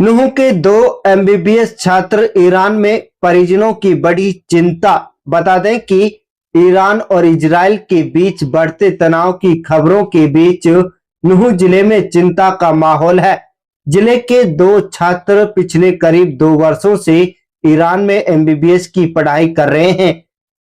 नूह के 2 एमबीबीएस छात्र ईरान में, परिजनों की बड़ी चिंता। बता दें कि ईरान और इजराइल के बीच बढ़ते तनाव की खबरों के बीच नूह जिले में चिंता का माहौल है। जिले के 2 छात्र पिछले करीब 2 वर्षों से ईरान में एमबीबीएस की पढ़ाई कर रहे हैं।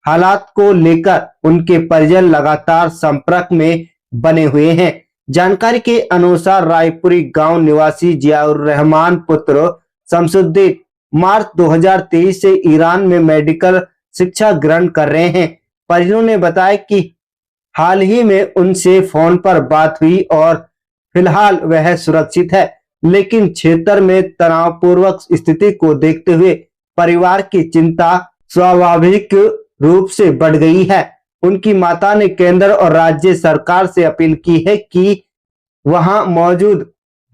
हालात को लेकर उनके परिजन लगातार संपर्क में बने हुए हैं। जानकारी के अनुसार रायपुरी गांव निवासी जियाउर रहमान पुत्र शमसुद्दीन मार्च 2023 से ईरान में मेडिकल शिक्षा ग्रहण कर रहे हैं। परिजनों ने बताया कि हाल ही में उनसे फोन पर बात हुई और फिलहाल वह सुरक्षित है, लेकिन क्षेत्र में तनावपूर्वक स्थिति को देखते हुए परिवार की चिंता स्वाभाविक रूप से बढ़ गई है। उनकी माता ने केंद्र और राज्य सरकार से अपील की है कि वहां मौजूद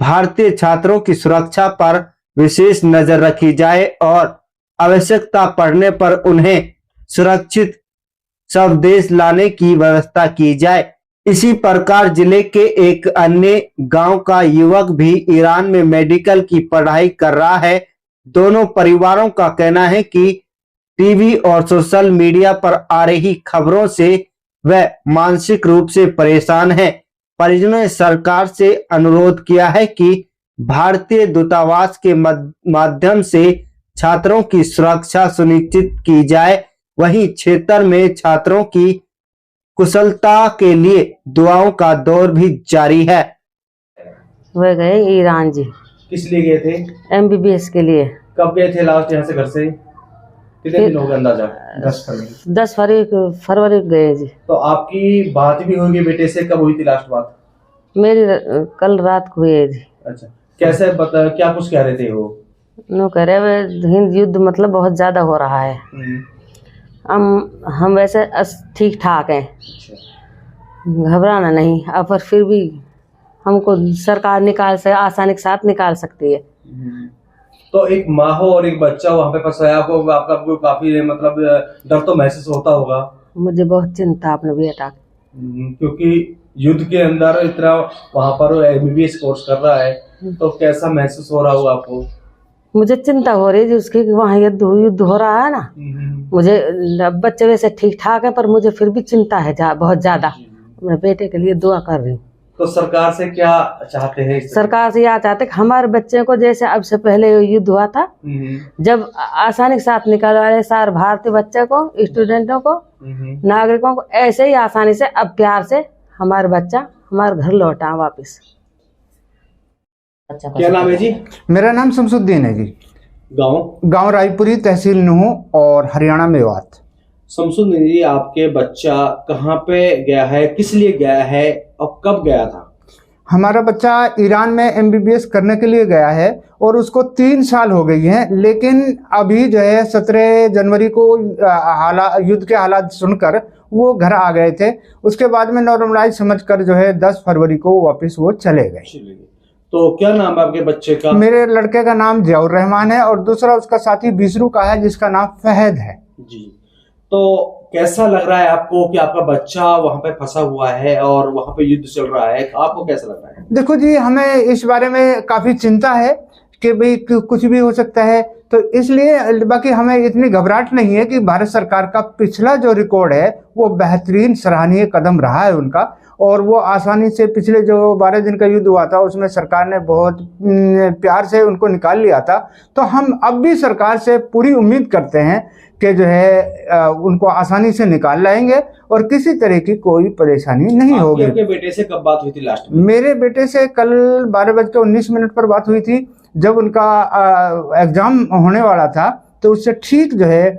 भारतीय छात्रों की सुरक्षा पर विशेष नजर रखी जाए और आवश्यकता पड़ने पर उन्हें सुरक्षित स्वदेश लाने की व्यवस्था की जाए। इसी प्रकार जिले के एक अन्य गांव का युवक भी ईरान में मेडिकल की पढ़ाई कर रहा है। दोनों परिवारों का कहना है कि टीवी और सोशल मीडिया पर आ रही खबरों से वह मानसिक रूप से परेशान है। परिजनों ने सरकार से अनुरोध किया है कि भारतीय दूतावास के माध्यम से छात्रों की सुरक्षा सुनिश्चित की जाए। वहीं क्षेत्र में छात्रों की कुशलता के लिए दुआओं का दौर भी जारी है। वह गए ईरान जी। किस लिए गए थे? एमबीबीएस के लिए। कब गए थे लास्ट यहाँ से घर से? कितने दिन हो गए अंदाजा? 10 फरवरी को गए जी। तो आपकी बात भी होगी बेटे से, कब हुई थी लास्ट बात? मेरी कल रात को हुई है जी। अच्छा, कैसे बता, क्या कुछ कह रहे थे वो? नो कह रहे हिंद युद्ध मतलब बहुत ज्यादा हो रहा है। हम वैसे ठीक ठाक हैं, घबराना नहीं। अब पर फिर भी हमको सरकार आसानी के साथ निकाल सकती है। तो एक माँ हो और एक बच्चा वहाँ पे फंसाया, आपको आपका काफी मतलब डर तो महसूस होता होगा? मुझे बहुत चिंता अपने बेटा, क्योंकि युद्ध के अंदर इतना वहाँ पर एमबीबीएस कोर्स कर रहा है, तो कैसा महसूस हो रहा होगा आपको? मुझे चिंता हो रही है उसकी, वहाँ युद्ध हो रहा है ना। मुझे बच्चे वैसे ठीक ठाक है, पर मुझे फिर भी चिंता है बहुत ज्यादा। मैं बेटे के लिए दुआ कर रही हूँ। तो सरकार से क्या चाहते हैं? सरकार से यह चाहते कि हमारे बच्चे को जैसे अब से पहले युद्ध हुआ था, जब आसानी के साथ निकाल वाले सारे भारतीय बच्चे को, स्टूडेंटों को, नागरिकों को, ऐसे ही आसानी से अब प्यार से हमारे बच्चा हमारे घर लौटा वापिस। क्या नाम है जी? मेरा नाम शमसुद्दीन है जी। गांव रायपुरी, तहसील नूह और हरियाणा मेवात। शमसुद्दीन जी, आपके बच्चा कहाँ पे गया है, किस लिए गया है और कब गया था? हमारा बच्चा ईरान में एमबीबीएस करने के लिए गया है और उसको 3 साल हो गई हैं, लेकिन अभी जो है 17 जनवरी को युद्ध के हालात सुनकर वो घर आ गए थे। उसके बाद में नॉर्मलाइज समझकर जो है 10 फरवरी को वापस वो चले गए। तो क्या नाम है आपके बच्चे का? मेरे लड़के का नाम जियाउर रहमान है और दूसरा उसका साथी बिसरू का है, जिसका नाम फहद है जी। तो कैसा लग रहा है आपको कि आपका बच्चा वहां पे फंसा हुआ है और वहां पे युद्ध चल रहा है? आपको कैसा लग रहा है? देखो जी, हमें इस बारे में काफी चिंता है कि भाई कुछ भी हो सकता है, तो इसलिए बाकी हमें इतनी घबराहट नहीं है कि भारत सरकार का पिछला जो रिकॉर्ड है वो बेहतरीन सराहनीय कदम रहा है उनका, और वो आसानी से पिछले जो 12 दिन का युद्ध हुआ था उसमें सरकार ने बहुत प्यार से उनको निकाल लिया था। तो हम अब भी सरकार से पूरी उम्मीद करते हैं कि जो है उनको आसानी से निकाल लाएंगे और किसी तरह की कोई परेशानी नहीं होगी। आपके बेटे से कब बात हुई थी लास्ट में? मेरे बेटे से कल 12:19 पर बात हुई थी, जब उनका एग्जाम होने वाला था। तो उससे ठीक जो है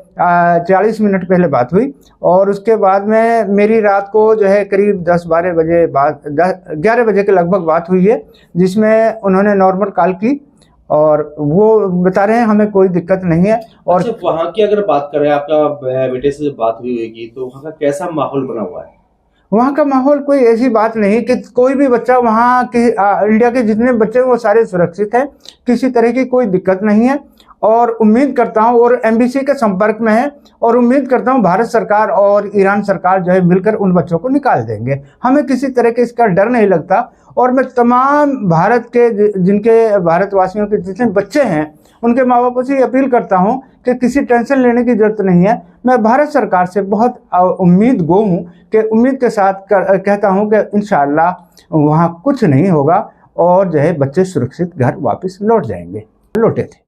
40 मिनट पहले बात हुई और उसके बाद में मेरी रात को जो है करीब 10-12 बजे 11 बजे के लगभग बात हुई है, जिसमें उन्होंने नॉर्मल कॉल की और वो बता रहे हैं हमें कोई दिक्कत नहीं है। और अच्छा, वहाँ की अगर बात करें, आपका बेटे से जब बात हुई होगी तो वहाँ का कैसा माहौल बना हुआ है? वहाँ का माहौल कोई ऐसी बात नहीं कि कोई भी बच्चा वहाँ के इंडिया के जितने बच्चे हैं वो सारे सुरक्षित हैं, किसी तरह की कोई दिक्कत नहीं है। और उम्मीद करता हूँ, और एम्बेसी के संपर्क में है, और उम्मीद करता हूँ भारत सरकार और ईरान सरकार जो है मिलकर उन बच्चों को निकाल देंगे। हमें किसी तरह के इसका डर नहीं लगता। और मैं तमाम भारत के जिनके भारतवासियों के जितने बच्चे हैं उनके माँ बापों से अपील करता हूँ कि किसी टेंशन लेने की जरूरत नहीं है। मैं भारत सरकार से बहुत उम्मीद गो हूँ कि उम्मीद के साथ कहता हूँ कि इंशाअल्लाह वहाँ कुछ नहीं होगा और जो है बच्चे सुरक्षित घर वापस लौट जाएंगे, लौटे थे।